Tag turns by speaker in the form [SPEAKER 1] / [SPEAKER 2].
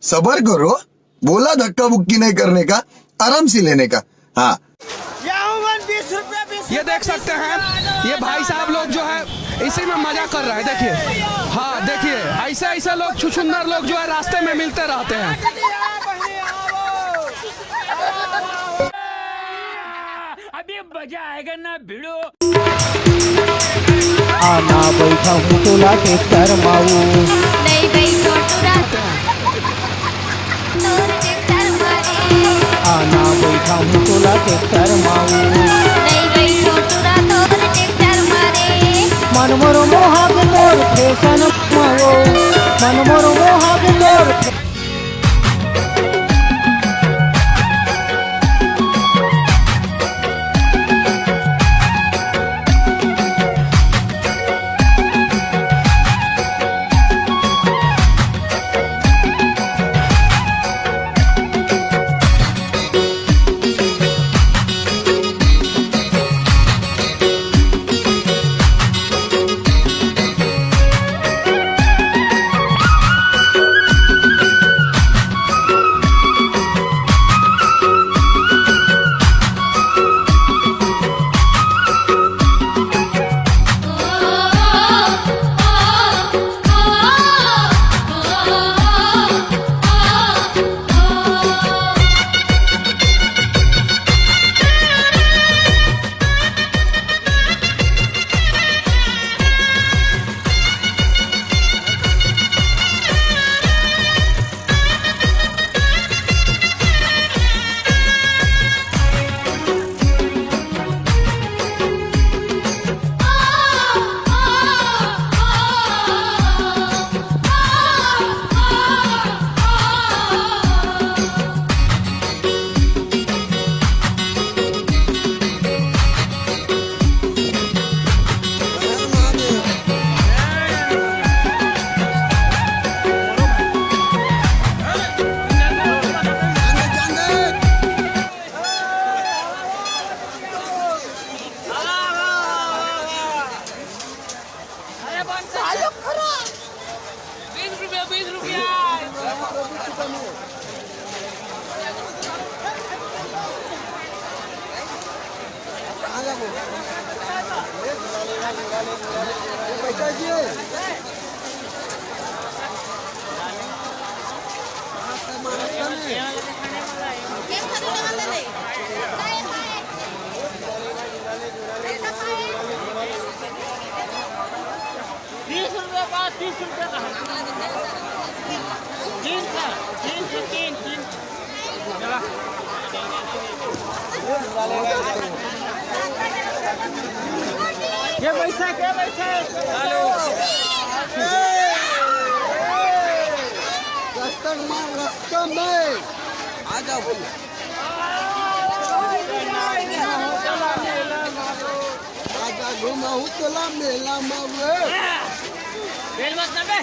[SPEAKER 1] सबर करो, बोला धक्का बुक्की नहीं करने का, आराम से लेने का। हाँ,
[SPEAKER 2] ये देख सकते हैं, ये भाई साहब लोग जो है इसी में मजा कर रहे हैं। देखिए, हाँ देखिए, ऐसे ऐसे लोग छुछुंदर लोग जो है रास्ते में मिलते रहते हैं।
[SPEAKER 3] अभी मजा आएगा ना भिड़ो।
[SPEAKER 4] आना बैठा हूँ तुला टेक्टर माऊ
[SPEAKER 5] नहीं बैठो तुरा तोर टेक्टर मारे
[SPEAKER 4] आना बैठा हूँ तुला टेक्टर माऊ
[SPEAKER 5] नहीं बैठो तुरा तोर टेक्टर मारे
[SPEAKER 4] मनमोर मोहाग तोर फैशन माओ मनमोर मोहाग तोर
[SPEAKER 3] क्या पैसा हेलो
[SPEAKER 1] रास्ता में आ जाओ भैया। आजा घुमाऊ तोला मेला में
[SPEAKER 3] बेल मत ना बे